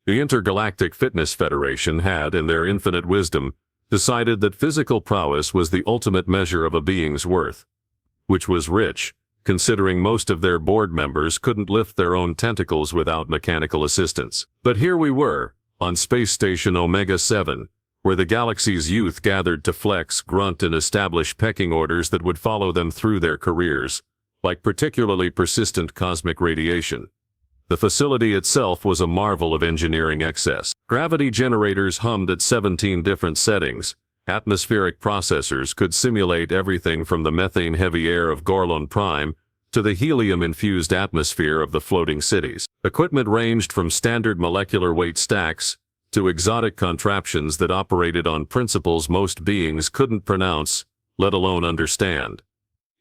The Intergalactic Fitness Federation had, in their infinite wisdom, decided that physical prowess was the ultimate measure of a being's worth, which was rich, considering most of their board members couldn't lift their own tentacles without mechanical assistance. But here we were, on Space Station Omega-7, where the galaxy's youth gathered to flex, grunt, and establish pecking orders that would follow them through their careers, like particularly persistent cosmic radiation. The facility itself was a marvel of engineering excess. Gravity generators hummed at 17 different settings. Atmospheric processors could simulate everything from the methane-heavy air of Gorlon Prime to the helium-infused atmosphere of the floating cities. Equipment ranged from standard molecular weight stacks to exotic contraptions that operated on principles most beings couldn't pronounce, let alone understand.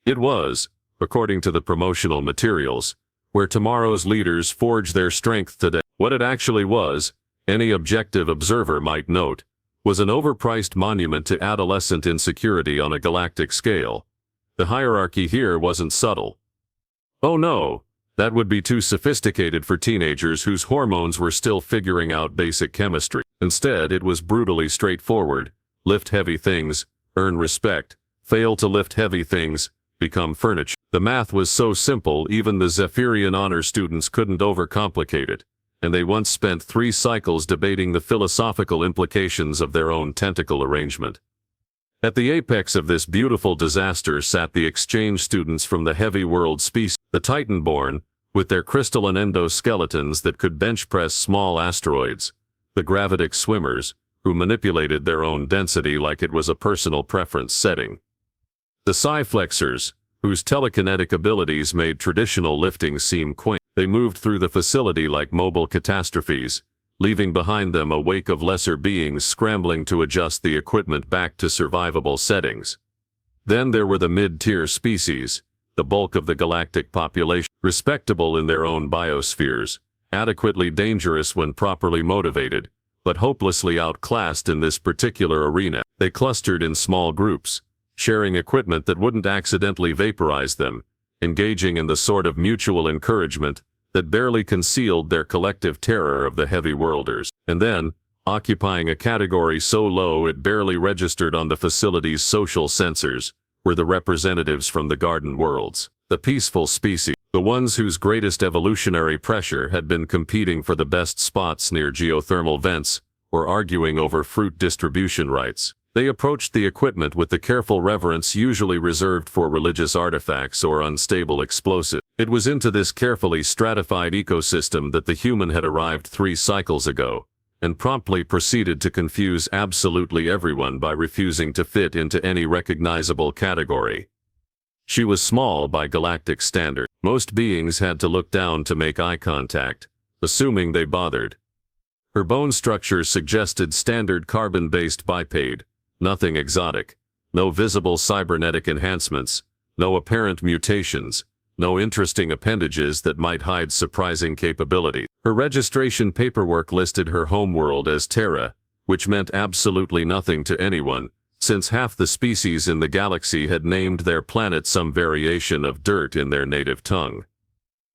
It was, according to the promotional materials, where tomorrow's leaders forge their strength today. What it actually was, any objective observer might note, was an overpriced monument to adolescent insecurity on a galactic scale. The hierarchy here wasn't subtle. Oh no, that would be too sophisticated for teenagers whose hormones were still figuring out basic chemistry. Instead, it was brutally straightforward. Lift heavy things, earn respect. Fail to lift heavy things, become furniture. The math was so simple even the Zephyrian honor students couldn't overcomplicate it, and they once spent 3 cycles debating the philosophical implications of their own tentacle arrangement. At the apex of this beautiful disaster sat the exchange students from the heavy world species, the Titan-born, with their crystalline endoskeletons that could bench press small asteroids, the gravitic swimmers, who manipulated their own density like it was a personal preference setting, the Psi-flexors, whose telekinetic abilities made traditional lifting seem quaint. They moved through the facility like mobile catastrophes, leaving behind them a wake of lesser beings scrambling to adjust the equipment back to survivable settings. Then there were the mid-tier species, the bulk of the galactic population, respectable in their own biospheres, adequately dangerous when properly motivated, but hopelessly outclassed in this particular arena. They clustered in small groups, sharing equipment that wouldn't accidentally vaporize them, engaging in the sort of mutual encouragement that barely concealed their collective terror of the heavy worlders. And then, occupying a category so low it barely registered on the facility's social sensors, were the representatives from the garden worlds, the peaceful species, the ones whose greatest evolutionary pressure had been competing for the best spots near geothermal vents or arguing over fruit distribution rights. They approached the equipment with the careful reverence usually reserved for religious artifacts or unstable explosives. It was into this carefully stratified ecosystem that the human had arrived 3 cycles ago, and promptly proceeded to confuse absolutely everyone by refusing to fit into any recognizable category. She was small by galactic standard. Most beings had to look down to make eye contact, assuming they bothered. Her bone structure suggested standard carbon-based biped. Nothing exotic, no visible cybernetic enhancements, no apparent mutations, no interesting appendages that might hide surprising capability. Her registration paperwork listed her homeworld as Terra, which meant absolutely nothing to anyone, since half the species in the galaxy had named their planet some variation of dirt in their native tongue.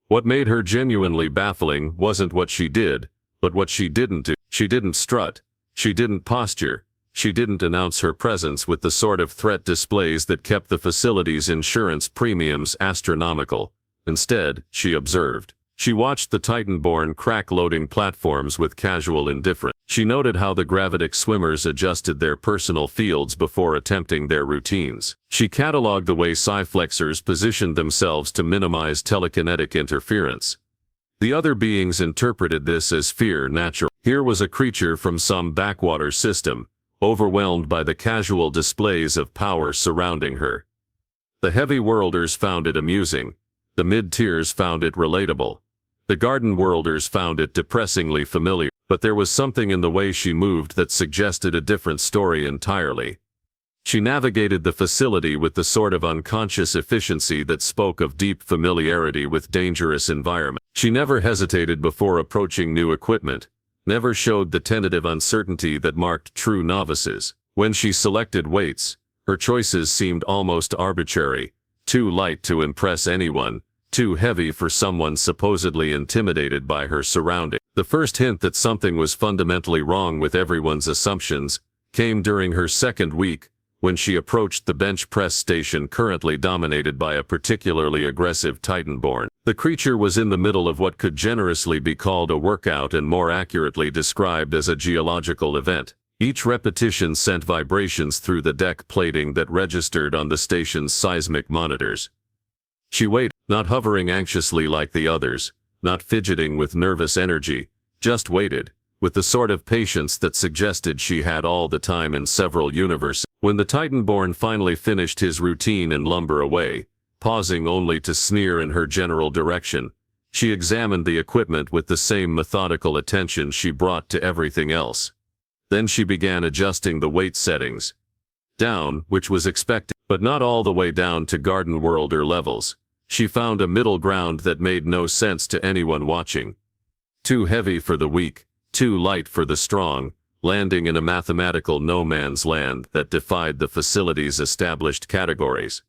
What made her genuinely baffling wasn't what she did, but what she didn't do. She didn't strut, she didn't posture, she didn't announce her presence with the sort of threat displays that kept the facility's insurance premiums astronomical. Instead, she observed. She watched the Titan-born crack-loading platforms with casual indifference. She noted how the gravitic swimmers adjusted their personal fields before attempting their routines. She cataloged the way Psi-flexors positioned themselves to minimize telekinetic interference. The other beings interpreted this as fear natural. Here was a creature from some backwater system, overwhelmed by the casual displays of power surrounding her. The heavy worlders found it amusing. The mid-tiers found it relatable. The garden worlders found it depressingly familiar. But there was something in the way she moved that suggested a different story entirely. She navigated the facility with the sort of unconscious efficiency that spoke of deep familiarity with dangerous environment. She never hesitated before approaching new equipment, never showed the tentative uncertainty that marked true novices. When she selected weights, her choices seemed almost arbitrary, too light to impress anyone, too heavy for someone supposedly intimidated by her surroundings. The first hint that something was fundamentally wrong with everyone's assumptions came during her second week, when she approached the bench press station currently dominated by a particularly aggressive Titanborn. The creature was in the middle of what could generously be called a workout and more accurately described as a geological event. Each repetition sent vibrations through the deck plating that registered on the station's seismic monitors. She waited, not hovering anxiously like the others, not fidgeting with nervous energy, just waited, with the sort of patience that suggested she had all the time in several universes. When the Titanborn finally finished his routine and lumber away, pausing only to sneer in her general direction, she examined the equipment with the same methodical attention she brought to everything else. Then she began adjusting the weight settings. Down, which was expected, but not all the way down to Garden Worlder levels. She found a middle ground that made no sense to anyone watching. Too heavy for the weak, too light for the strong, landing in a mathematical no-man's land that defied the facility's established categories.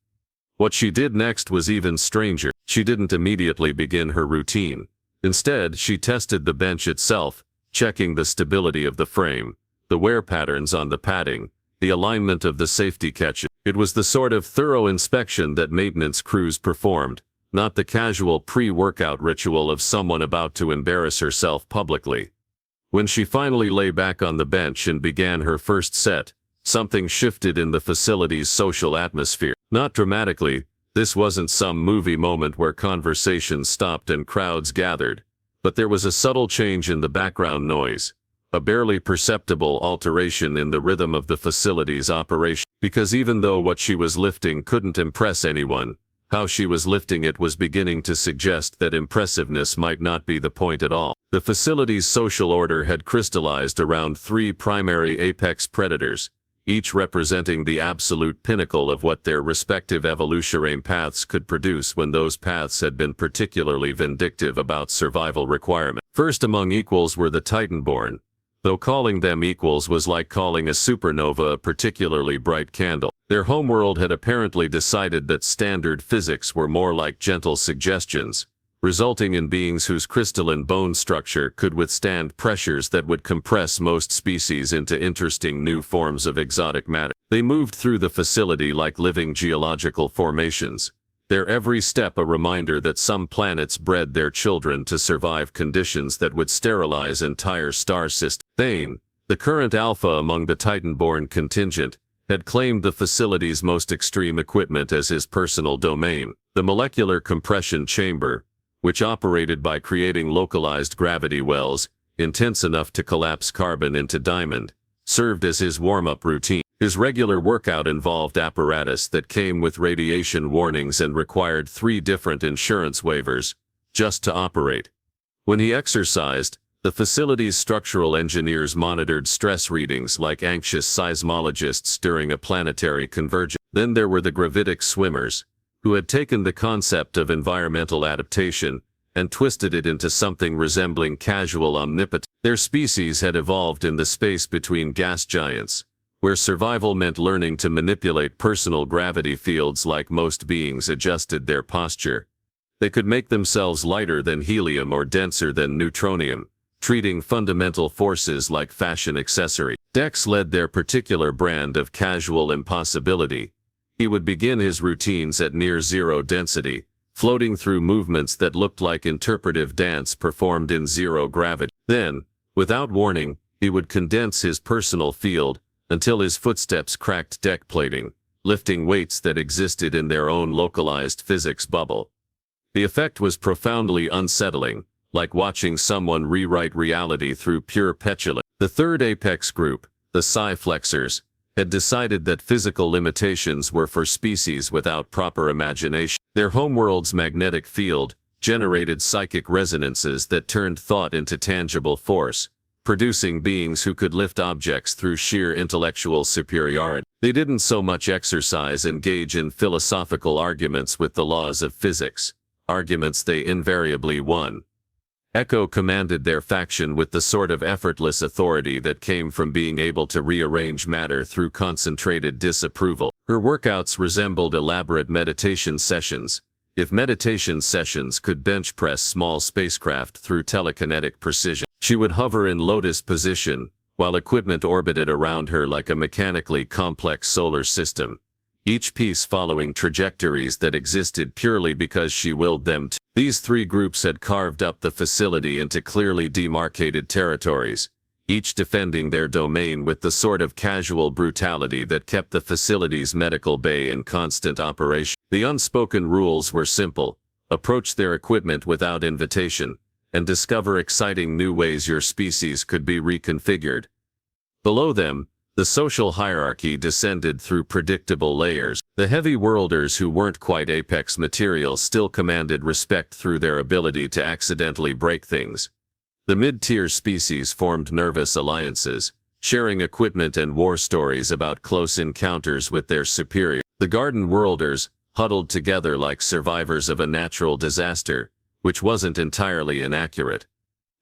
What she did next was even stranger. She didn't immediately begin her routine. Instead, she tested the bench itself, checking the stability of the frame, the wear patterns on the padding, the alignment of the safety catches. It was the sort of thorough inspection that maintenance crews performed, not the casual pre-workout ritual of someone about to embarrass herself publicly. When she finally lay back on the bench and began her first set, something shifted in the facility's social atmosphere. Not dramatically, this wasn't some movie moment where conversations stopped and crowds gathered, but there was a subtle change in the background noise, a barely perceptible alteration in the rhythm of the facility's operation. Because even though what she was lifting couldn't impress anyone, how she was lifting it was beginning to suggest that impressiveness might not be the point at all. The facility's social order had crystallized around three primary apex predators, each representing the absolute pinnacle of what their respective evolutionary paths could produce when those paths had been particularly vindictive about survival requirements. First among equals were the Titanborn, though calling them equals was like calling a supernova a particularly bright candle. Their homeworld had apparently decided that standard physics were more like gentle suggestions, resulting in beings whose crystalline bone structure could withstand pressures that would compress most species into interesting new forms of exotic matter. They moved through the facility like living geological formations, their every step a reminder that some planets bred their children to survive conditions that would sterilize entire star systems. Thane, the current alpha among the Titanborn contingent, had claimed the facility's most extreme equipment as his personal domain. The molecular compression chamber, which operated by creating localized gravity wells, intense enough to collapse carbon into diamond, served as his warm-up routine. His regular workout involved apparatus that came with radiation warnings and required 3 different insurance waivers just to operate. When he exercised, the facility's structural engineers monitored stress readings like anxious seismologists during a planetary convergence. Then there were the gravitic swimmers, who had taken the concept of environmental adaptation and twisted it into something resembling casual omnipotence. Their species had evolved in the space between gas giants, where survival meant learning to manipulate personal gravity fields like most beings adjusted their posture. They could make themselves lighter than helium or denser than neutronium, treating fundamental forces like fashion accessory. Dex led their particular brand of casual impossibility. He would begin his routines at near zero density, floating through movements that looked like interpretive dance performed in zero gravity. Then, without warning, he would condense his personal field until his footsteps cracked deck plating, lifting weights that existed in their own localized physics bubble. The effect was profoundly unsettling, like watching someone rewrite reality through pure petulance. The third apex group, the Psi-Flexers, had decided that physical limitations were for species without proper imagination. Their homeworld's magnetic field generated psychic resonances that turned thought into tangible force, producing beings who could lift objects through sheer intellectual superiority. They didn't so much exercise and engage in philosophical arguments with the laws of physics, arguments they invariably won. Echo commanded their faction with the sort of effortless authority that came from being able to rearrange matter through concentrated disapproval. Her workouts resembled elaborate meditation sessions, If meditation sessions could bench press small spacecraft through telekinetic precision, she would hover in lotus position, while equipment orbited around her like a mechanically complex solar system, each piece following trajectories that existed purely because she willed them to. These three groups had carved up the facility into clearly demarcated territories, each defending their domain with the sort of casual brutality that kept the facility's medical bay in constant operation. The unspoken rules were simple: approach their equipment without invitation, and discover exciting new ways your species could be reconfigured. Below them, the social hierarchy descended through predictable layers. The heavy worlders who weren't quite apex material still commanded respect through their ability to accidentally break things. The mid-tier species formed nervous alliances, sharing equipment and war stories about close encounters with their superior. The garden worlders huddled together like survivors of a natural disaster, which wasn't entirely inaccurate.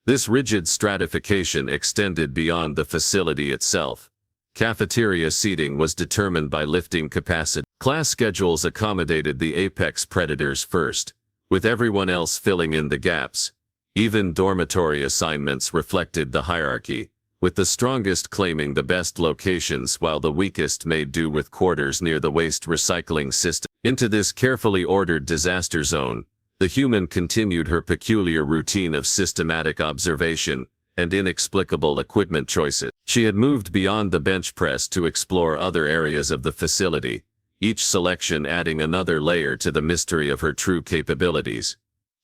This rigid stratification extended beyond the facility itself. Cafeteria seating was determined by lifting capacity. Class schedules accommodated the apex predators first, with everyone else filling in the gaps. Even dormitory assignments reflected the hierarchy, with the strongest claiming the best locations while the weakest made do with quarters near the waste recycling system. Into this carefully ordered disaster zone, the human continued her peculiar routine of systematic observation and inexplicable equipment choices. She had moved beyond the bench press to explore other areas of the facility, each selection adding another layer to the mystery of her true capabilities.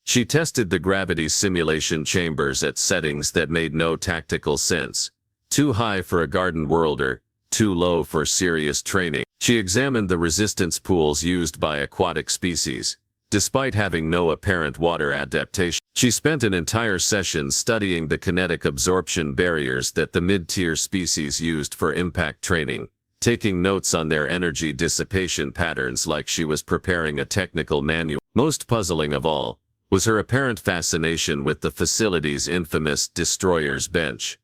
She tested the gravity simulation chambers at settings that made no tactical sense. Too high for a garden worlder, too low for serious training. She examined the resistance pools used by aquatic species. Despite having no apparent water adaptation, she spent an entire session studying the kinetic absorption barriers that the mid-tier species used for impact training, taking notes on their energy dissipation patterns like she was preparing a technical manual. Most puzzling of all was her apparent fascination with the facility's infamous destroyer's bench.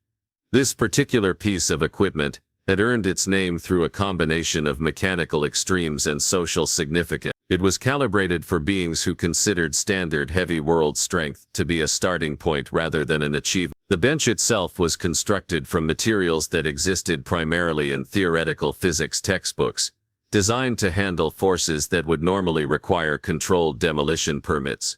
This particular piece of equipment had earned its name through a combination of mechanical extremes and social significance. It was calibrated for beings who considered standard heavy world strength to be a starting point rather than an achievement. The bench itself was constructed from materials that existed primarily in theoretical physics textbooks, designed to handle forces that would normally require controlled demolition permits.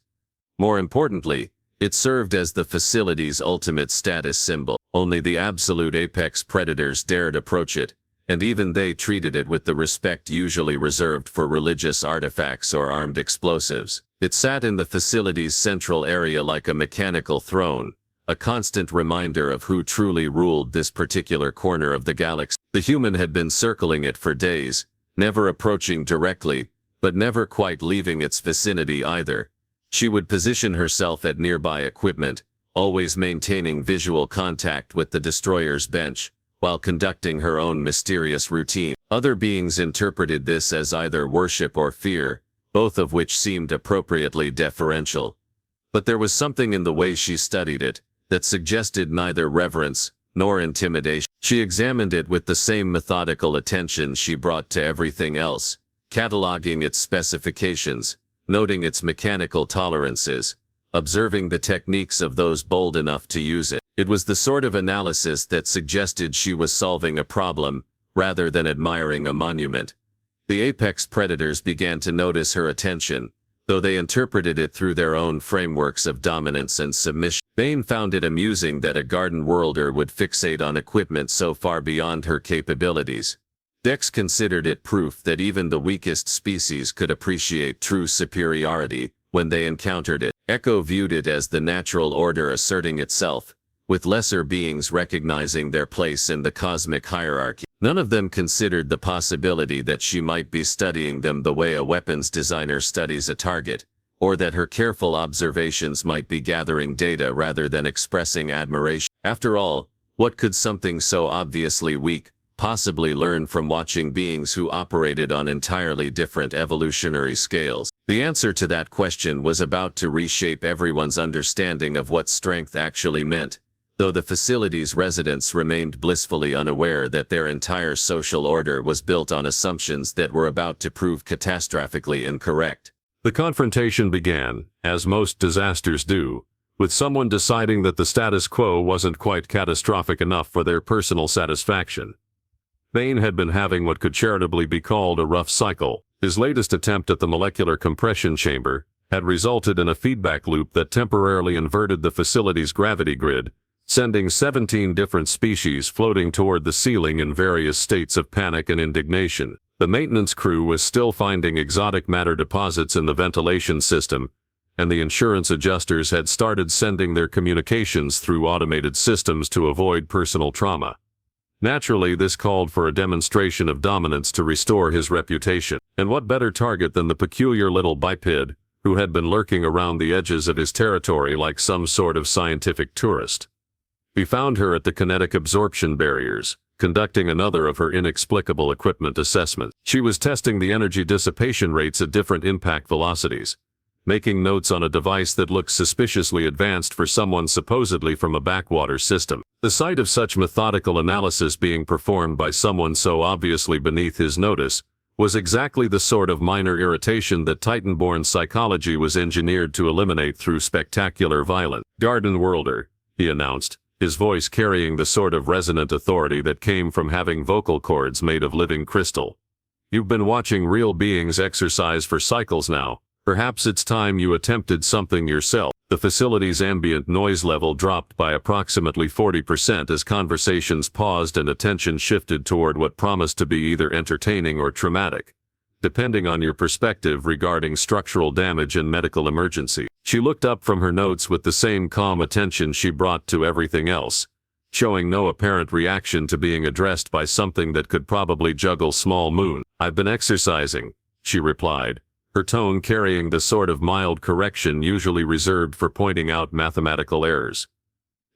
More importantly, it served as the facility's ultimate status symbol. Only the absolute apex predators dared approach it, and even they treated it with the respect usually reserved for religious artifacts or armed explosives. It sat in the facility's central area like a mechanical throne, a constant reminder of who truly ruled this particular corner of the galaxy. The human had been circling it for days, never approaching directly, but never quite leaving its vicinity either. She would position herself at nearby equipment, always maintaining visual contact with the destroyer's bench, while conducting her own mysterious routine. Other beings interpreted this as either worship or fear, both of which seemed appropriately deferential. But there was something in the way she studied it that suggested neither reverence nor intimidation. She examined it with the same methodical attention she brought to everything else, cataloging its specifications, noting its mechanical tolerances, observing the techniques of those bold enough to use it. It was the sort of analysis that suggested she was solving a problem, rather than admiring a monument. The apex predators began to notice her attention, though they interpreted it through their own frameworks of dominance and submission. Bane found it amusing that a garden worlder would fixate on equipment so far beyond her capabilities. Dex considered it proof that even the weakest species could appreciate true superiority when they encountered it. Echo viewed it as the natural order asserting itself, with lesser beings recognizing their place in the cosmic hierarchy. None of them considered the possibility that she might be studying them the way a weapons designer studies a target, or that her careful observations might be gathering data rather than expressing admiration. After all, what could something so obviously weak possibly learn from watching beings who operated on entirely different evolutionary scales? The answer to that question was about to reshape everyone's understanding of what strength actually meant, though the facility's residents remained blissfully unaware that their entire social order was built on assumptions that were about to prove catastrophically incorrect. The confrontation began, as most disasters do, with someone deciding that the status quo wasn't quite catastrophic enough for their personal satisfaction. Bain had been having what could charitably be called a rough cycle. His latest attempt at the molecular compression chamber had resulted in a feedback loop that temporarily inverted the facility's gravity grid, sending 17 different species floating toward the ceiling in various states of panic and indignation. The maintenance crew was still finding exotic matter deposits in the ventilation system, and the insurance adjusters had started sending their communications through automated systems to avoid personal trauma. Naturally, this called for a demonstration of dominance to restore his reputation. And what better target than the peculiar little biped, who had been lurking around the edges of his territory like some sort of scientific tourist. We found her at the kinetic absorption barriers, conducting another of her inexplicable equipment assessments. She was testing the energy dissipation rates at different impact velocities, making notes on a device that looked suspiciously advanced for someone supposedly from a backwater system. The sight of such methodical analysis being performed by someone so obviously beneath his notice was exactly the sort of minor irritation that Titan-born psychology was engineered to eliminate through spectacular violence. "Garden Worlder," he announced, his voice carrying the sort of resonant authority that came from having vocal cords made of living crystal. "You've been watching real beings exercise for cycles now. Perhaps it's time you attempted something yourself." The facility's ambient noise level dropped by approximately 40% as conversations paused and attention shifted toward what promised to be either entertaining or traumatic, depending on your perspective regarding structural damage and medical emergency. She looked up from her notes with the same calm attention she brought to everything else, showing no apparent reaction to being addressed by something that could probably juggle small moon. "I've been exercising," she replied, her tone carrying the sort of mild correction usually reserved for pointing out mathematical errors.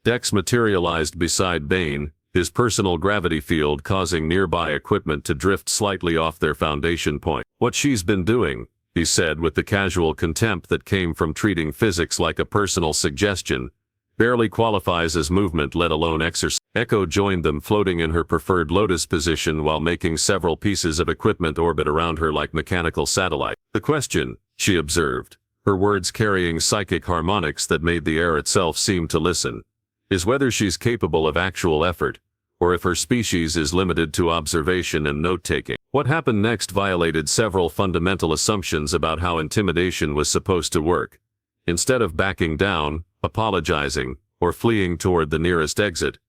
Dex materialized beside Bain, his personal gravity field causing nearby equipment to drift slightly off their foundation point. "What she's been doing," he said with the casual contempt that came from treating physics like a personal suggestion, "barely qualifies as movement, let alone exercise." Echo joined them, floating in her preferred lotus position while making several pieces of equipment orbit around her like mechanical satellites. "The question," she observed, her words carrying psychic harmonics that made the air itself seem to listen, "is whether she's capable of actual effort, or if her species is limited to observation and note-taking." What happened next violated several fundamental assumptions about how intimidation was supposed to work. Instead of backing down, apologizing, or fleeing toward the nearest exit,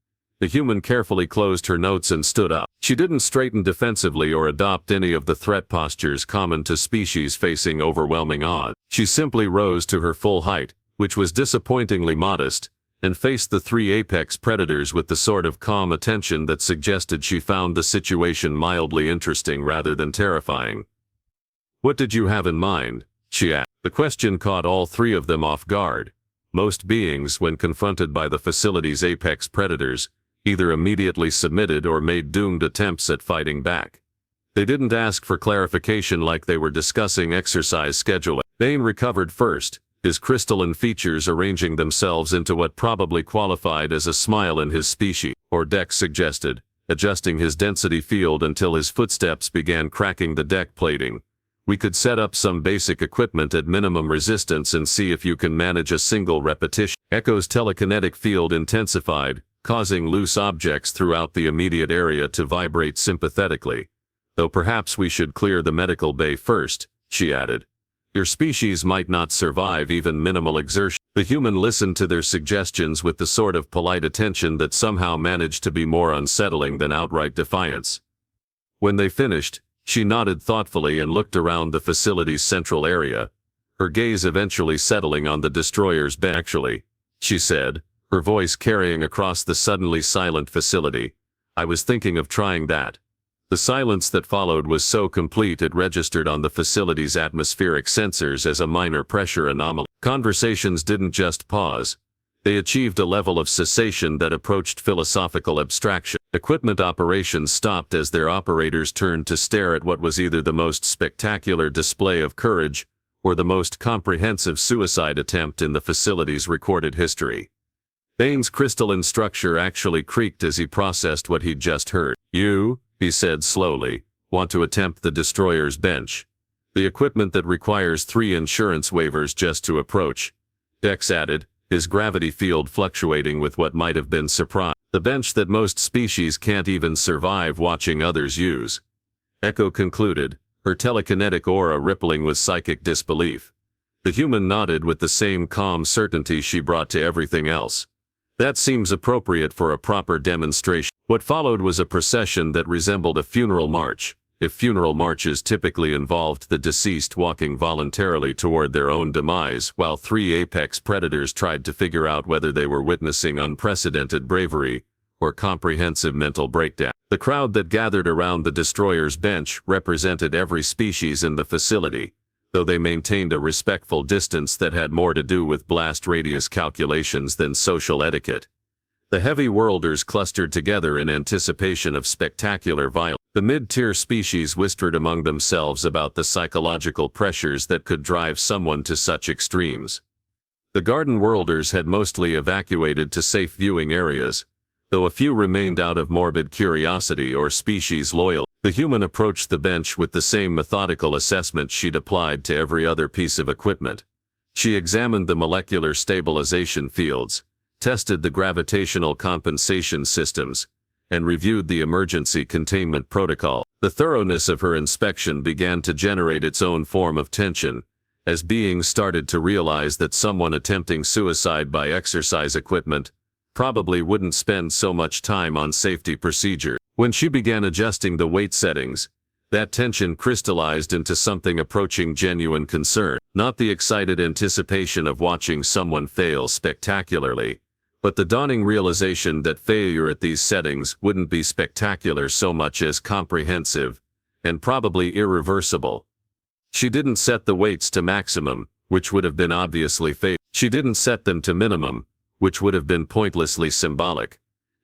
the human carefully closed her notes and stood up. She didn't straighten defensively or adopt any of the threat postures common to species facing overwhelming odds. She simply rose to her full height, which was disappointingly modest, and faced the three apex predators with the sort of calm attention that suggested she found the situation mildly interesting rather than terrifying. "What did you have in mind?" she asked. The question caught all three of them off guard. Most beings, when confronted by the facility's apex predators, either immediately submitted or made doomed attempts at fighting back. They didn't ask for clarification like they were discussing exercise scheduling. Bain recovered first, his crystalline features arranging themselves into what probably qualified as a smile in his species, or Dex suggested, adjusting his density field until his footsteps began cracking the deck plating. "We could set up some basic equipment at minimum resistance and see if you can manage a single repetition." Echo's telekinetic field intensified, causing loose objects throughout the immediate area to vibrate sympathetically. "Though perhaps we should clear the medical bay first," she added. "Your species might not survive even minimal exertion." The human listened to their suggestions with the sort of polite attention that somehow managed to be more unsettling than outright defiance. When they finished, she nodded thoughtfully and looked around the facility's central area, her gaze eventually settling on the destroyer's bench. "Actually," she said, her voice carrying across the suddenly silent facility, "I was thinking of trying that." The silence that followed was so complete it registered on the facility's atmospheric sensors as a minor pressure anomaly. Conversations didn't just pause. They achieved a level of cessation that approached philosophical abstraction. Equipment operations stopped as their operators turned to stare at what was either the most spectacular display of courage or the most comprehensive suicide attempt in the facility's recorded history. Bain's crystalline structure actually creaked as he processed what he'd just heard. "You," he said slowly, "want to attempt the destroyer's bench." The equipment that requires 3 insurance waivers just to approach, Dex added, his gravity field fluctuating with what might have been surprise. The bench that most species can't even survive watching others use. Echo concluded, her telekinetic aura rippling with psychic disbelief. The human nodded with the same calm certainty she brought to everything else. That seems appropriate for a proper demonstration. What followed was a procession that resembled a funeral march, if funeral marches typically involved the deceased walking voluntarily toward their own demise, while 3 apex predators tried to figure out whether they were witnessing unprecedented bravery or comprehensive mental breakdown. The crowd that gathered around the destroyer's bench represented every species in the facility, though they maintained a respectful distance that had more to do with blast radius calculations than social etiquette. The heavy worlders clustered together in anticipation of spectacular violence. The mid-tier species whispered among themselves about the psychological pressures that could drive someone to such extremes. The garden worlders had mostly evacuated to safe viewing areas, though a few remained out of morbid curiosity or species loyalty. The human approached the bench with the same methodical assessment she'd applied to every other piece of equipment. She examined the molecular stabilization fields, tested the gravitational compensation systems, and reviewed the emergency containment protocol. The thoroughness of her inspection began to generate its own form of tension, as beings started to realize that someone attempting suicide by exercise equipment probably wouldn't spend so much time on safety procedure. When she began adjusting the weight settings, that tension crystallized into something approaching genuine concern. Not the excited anticipation of watching someone fail spectacularly, but the dawning realization that failure at these settings wouldn't be spectacular so much as comprehensive, and probably irreversible. She didn't set the weights to maximum, which would have been obviously fatal. She didn't set them to minimum, which would have been pointlessly symbolic.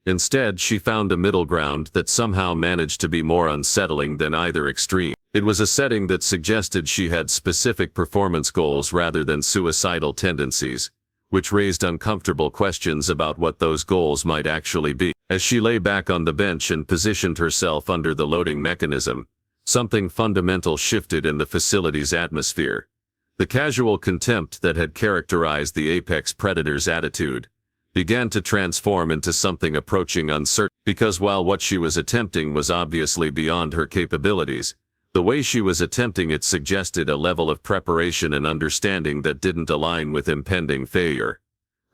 Instead, she found a middle ground that somehow managed to be more unsettling than either extreme. It was a setting that suggested she had specific performance goals rather than suicidal tendencies, which raised uncomfortable questions about what those goals might actually be. As she lay back on the bench and positioned herself under the loading mechanism, something fundamental shifted in the facility's atmosphere. The casual contempt that had characterized the apex predator's attitude began to transform into something approaching uncertainty, because while what she was attempting was obviously beyond her capabilities, the way she was attempting it suggested a level of preparation and understanding that didn't align with impending failure.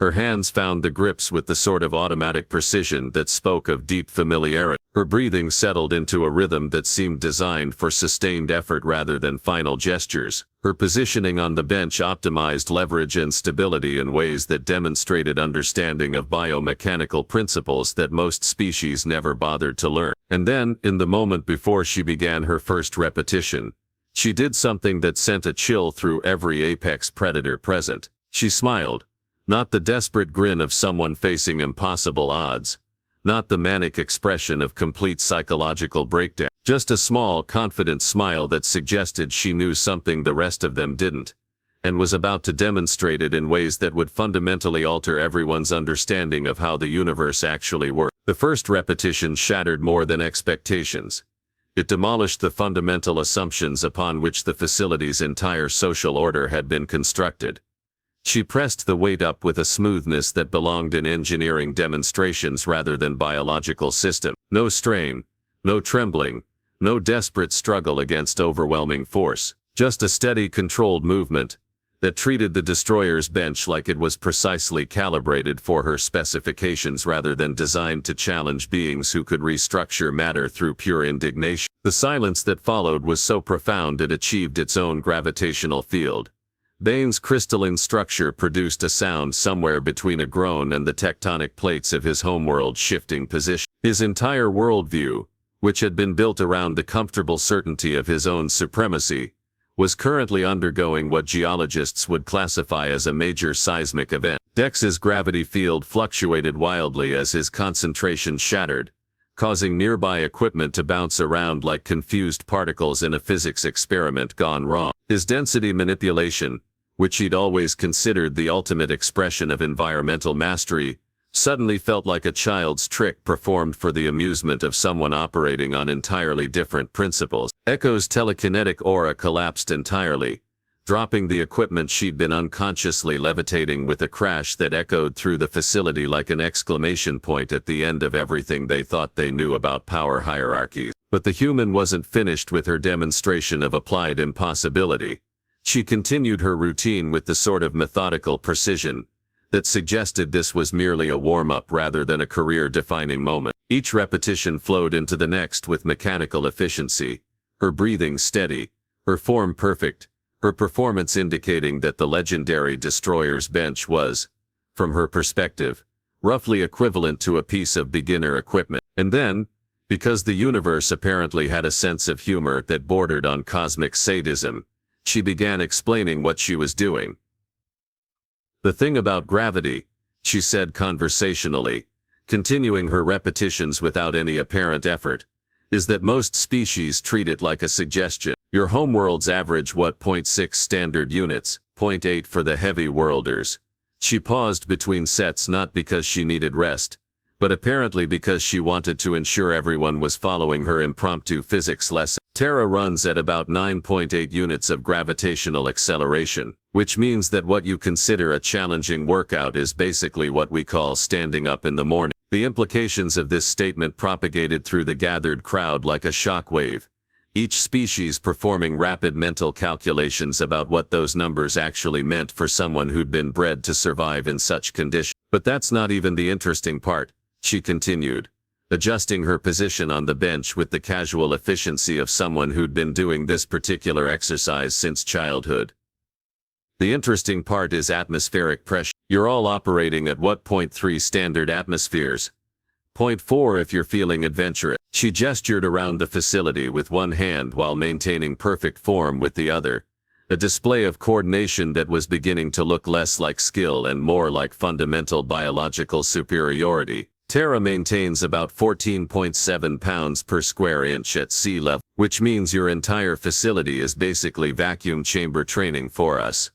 Her hands found the grips with the sort of automatic precision that spoke of deep familiarity. Her breathing settled into a rhythm that seemed designed for sustained effort rather than final gestures. Her positioning on the bench optimized leverage and stability in ways that demonstrated understanding of biomechanical principles that most species never bothered to learn. And then, in the moment before she began her first repetition, she did something that sent a chill through every apex predator present. She smiled. Not the desperate grin of someone facing impossible odds. Not the manic expression of complete psychological breakdown. Just a small, confident smile that suggested she knew something the rest of them didn't, and was about to demonstrate it in ways that would fundamentally alter everyone's understanding of how the universe actually worked. The first repetition shattered more than expectations. It demolished the fundamental assumptions upon which the facility's entire social order had been constructed. She pressed the weight up with a smoothness that belonged in engineering demonstrations rather than biological system. No strain, no trembling, no desperate struggle against overwhelming force. Just a steady, controlled movement that treated the destroyer's bench like it was precisely calibrated for her specifications rather than designed to challenge beings who could restructure matter through pure indignation. The silence that followed was so profound it achieved its own gravitational field. Bane's crystalline structure produced a sound somewhere between a groan and the tectonic plates of his homeworld shifting position. His entire worldview, which had been built around the comfortable certainty of his own supremacy, was currently undergoing what geologists would classify as a major seismic event. Dex's gravity field fluctuated wildly as his concentration shattered, causing nearby equipment to bounce around like confused particles in a physics experiment gone wrong. His density manipulation, which he'd always considered the ultimate expression of environmental mastery, suddenly felt like a child's trick performed for the amusement of someone operating on entirely different principles. Echo's telekinetic aura collapsed entirely, dropping the equipment she'd been unconsciously levitating with a crash that echoed through the facility like an exclamation point at the end of everything they thought they knew about power hierarchies. But the human wasn't finished with her demonstration of applied impossibility. She continued her routine with the sort of methodical precision that suggested this was merely a warm-up rather than a career-defining moment. Each repetition flowed into the next with mechanical efficiency, her breathing steady, her form perfect, her performance indicating that the legendary destroyer's bench was, from her perspective, roughly equivalent to a piece of beginner equipment. And then, because the universe apparently had a sense of humor that bordered on cosmic sadism, she began explaining what she was doing. "The thing about gravity," she said conversationally, continuing her repetitions without any apparent effort, "is that most species treat it like a suggestion. Your homeworlds average what, 0.6 standard units, 0.8 for the heavy worlders." She paused between sets not because she needed rest, but apparently because she wanted to ensure everyone was following her impromptu physics lesson. Terra runs at about 9.8 units of gravitational acceleration, which means that what you consider a challenging workout is basically what we call standing up in the morning. The implications of this statement propagated through the gathered crowd like a shockwave, each species performing rapid mental calculations about what those numbers actually meant for someone who'd been bred to survive in such conditions. "But that's not even the interesting part," she continued, adjusting her position on the bench with the casual efficiency of someone who'd been doing this particular exercise since childhood. "The interesting part is atmospheric pressure. You're all operating at what, 0.3 standard atmospheres? 0.4 if you're feeling adventurous." She gestured around the facility with one hand while maintaining perfect form with the other, a display of coordination that was beginning to look less like skill and more like fundamental biological superiority. "Terra maintains about 14.7 pounds per square inch at sea level, which means your entire facility is basically vacuum chamber training for us."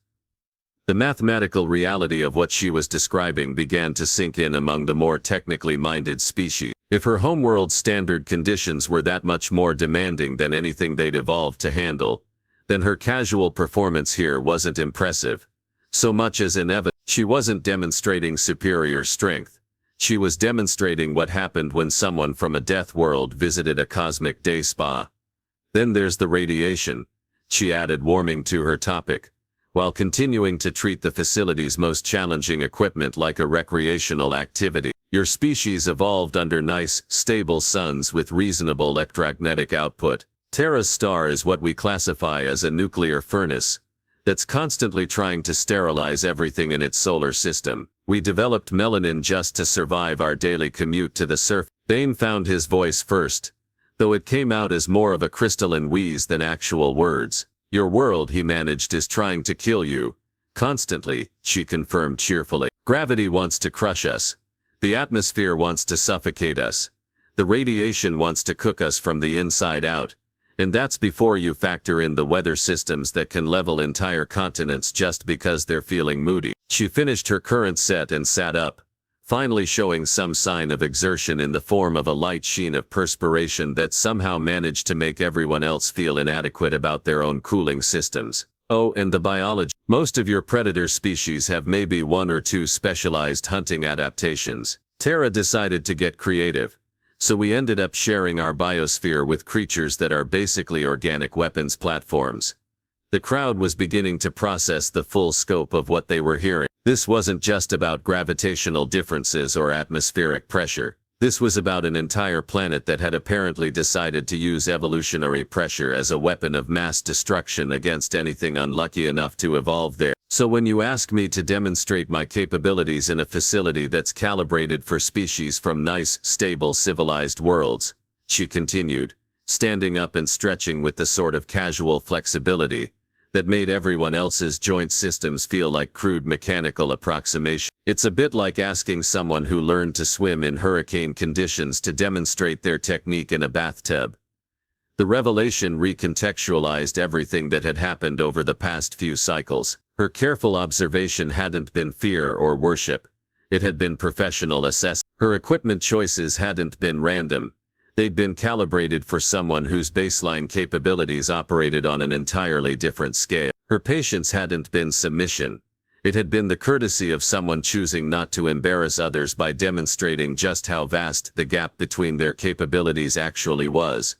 The mathematical reality of what she was describing began to sink in among the more technically minded species. If her homeworld's standard conditions were that much more demanding than anything they'd evolved to handle, then her casual performance here wasn't impressive, so much as inevitable. She wasn't demonstrating superior strength. She was demonstrating what happened when someone from a death world visited a cosmic day spa. "Then there's the radiation," she added, warming to her topic, while continuing to treat the facility's most challenging equipment like a recreational activity. "Your species evolved under nice, stable suns with reasonable electromagnetic output. Terra's star is what we classify as a nuclear furnace that's constantly trying to sterilize everything in its solar system. We developed melanin just to survive our daily commute to the surface." Bane found his voice first, though it came out as more of a crystalline wheeze than actual words. "Your world," he managed, "is trying to kill you. Constantly," she confirmed cheerfully. "Gravity wants to crush us. The atmosphere wants to suffocate us. The radiation wants to cook us from the inside out. And that's before you factor in the weather systems that can level entire continents just because they're feeling moody." She finished her current set and sat up, finally showing some sign of exertion in the form of a light sheen of perspiration that somehow managed to make everyone else feel inadequate about their own cooling systems. "Oh, and the biology. Most of your predator species have maybe one or two specialized hunting adaptations. Terra decided to get creative, so we ended up sharing our biosphere with creatures that are basically organic weapons platforms." The crowd was beginning to process the full scope of what they were hearing. This wasn't just about gravitational differences or atmospheric pressure. This was about an entire planet that had apparently decided to use evolutionary pressure as a weapon of mass destruction against anything unlucky enough to evolve there. "So when you ask me to demonstrate my capabilities in a facility that's calibrated for species from nice, stable, civilized worlds," she continued, standing up and stretching with the sort of casual flexibility that made everyone else's joint systems feel like crude mechanical approximation. "It's a bit like asking someone who learned to swim in hurricane conditions to demonstrate their technique in a bathtub." The revelation recontextualized everything that had happened over the past few cycles. Her careful observation hadn't been fear or worship. It had been professional assessment. Her equipment choices hadn't been random. They'd been calibrated for someone whose baseline capabilities operated on an entirely different scale. Her patience hadn't been submission. It had been the courtesy of someone choosing not to embarrass others by demonstrating just how vast the gap between their capabilities actually was.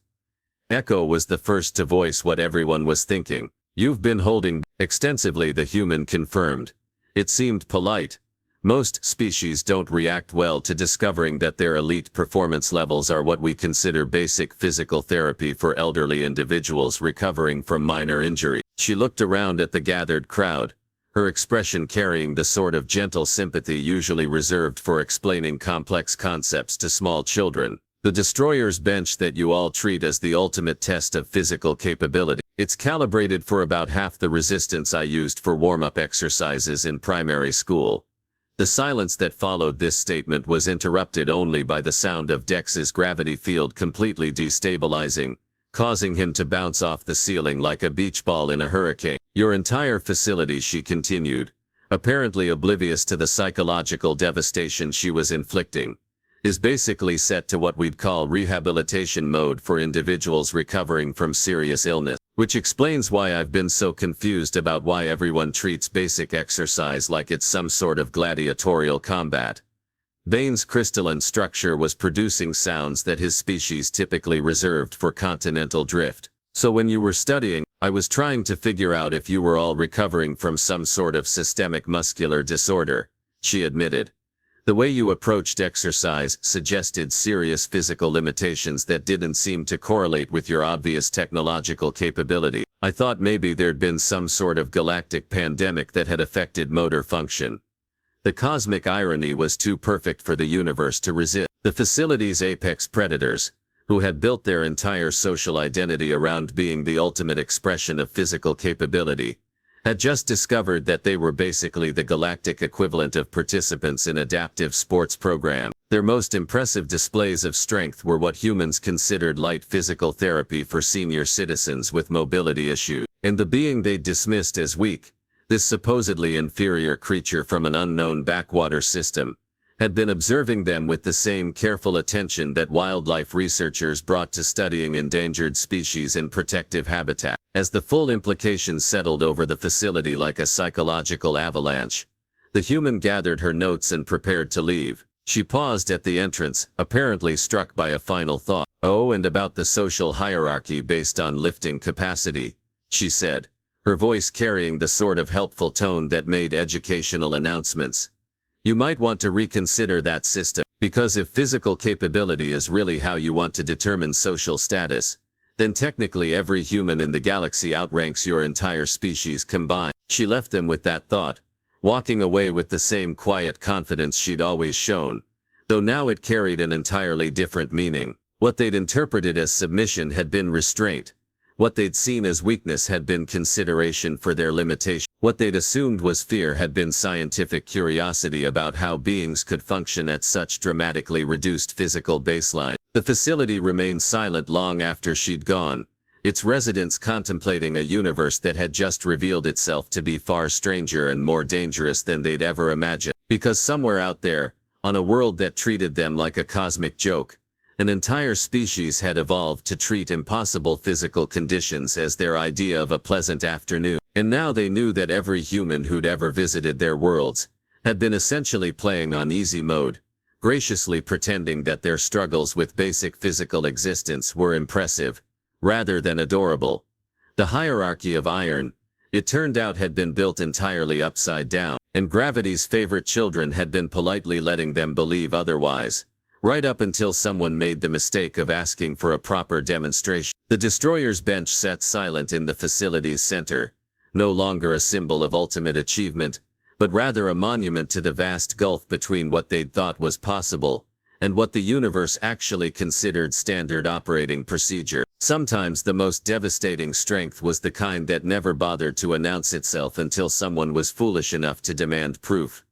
Echo was the first to voice what everyone was thinking. "You've been holding extensively," the human confirmed. It seemed polite. Most species don't react well to discovering that their elite performance levels are what we consider basic physical therapy for elderly individuals recovering from minor injury. She looked around at the gathered crowd, her expression carrying the sort of gentle sympathy usually reserved for explaining complex concepts to small children. "The destroyer's bench that you all treat as the ultimate test of physical capability. It's calibrated for about half the resistance I used for warm-up exercises in primary school." The silence that followed this statement was interrupted only by the sound of Dex's gravity field completely destabilizing, causing him to bounce off the ceiling like a beach ball in a hurricane. "Your entire facility," she continued, apparently oblivious to the psychological devastation she was inflicting, "is basically set to what we'd call rehabilitation mode for individuals recovering from serious illness. Which explains why I've been so confused about why everyone treats basic exercise like it's some sort of gladiatorial combat." Bane's crystalline structure was producing sounds that his species typically reserved for continental drift. "So when you were studying, I was trying to figure out if you were all recovering from some sort of systemic muscular disorder," she admitted. "The way you approached exercise suggested serious physical limitations that didn't seem to correlate with your obvious technological capability. I thought maybe there'd been some sort of galactic pandemic that had affected motor function." The cosmic irony was too perfect for the universe to resist. The facility's apex predators, who had built their entire social identity around being the ultimate expression of physical capability, had just discovered that they were basically the galactic equivalent of participants in adaptive sports program. Their most impressive displays of strength were what humans considered light physical therapy for senior citizens with mobility issues. And the being they dismissed as weak, this supposedly inferior creature from an unknown backwater system, had been observing them with the same careful attention that wildlife researchers brought to studying endangered species in protective habitat. As the full implications settled over the facility like a psychological avalanche, the human gathered her notes and prepared to leave. She paused at the entrance, apparently struck by a final thought. "Oh, and about the social hierarchy based on lifting capacity," she said, her voice carrying the sort of helpful tone that made educational announcements. "You might want to reconsider that system, because if physical capability is really how you want to determine social status, then technically every human in the galaxy outranks your entire species combined." She left them with that thought, walking away with the same quiet confidence she'd always shown, though now it carried an entirely different meaning. What they'd interpreted as submission had been restraint. What they'd seen as weakness had been consideration for their limitation. What they'd assumed was fear had been scientific curiosity about how beings could function at such dramatically reduced physical baseline. The facility remained silent long after she'd gone, its residents contemplating a universe that had just revealed itself to be far stranger and more dangerous than they'd ever imagined. Because somewhere out there, on a world that treated them like a cosmic joke, an entire species had evolved to treat impossible physical conditions as their idea of a pleasant afternoon. And now they knew that every human who'd ever visited their worlds had been essentially playing on easy mode, graciously pretending that their struggles with basic physical existence were impressive, rather than adorable. The hierarchy of iron, it turned out, had been built entirely upside down, and gravity's favorite children had been politely letting them believe otherwise, right up until someone made the mistake of asking for a proper demonstration. The destroyer's bench sat silent in the facility's center, no longer a symbol of ultimate achievement, but rather a monument to the vast gulf between what they'd thought was possible and what the universe actually considered standard operating procedure. Sometimes the most devastating strength was the kind that never bothered to announce itself until someone was foolish enough to demand proof.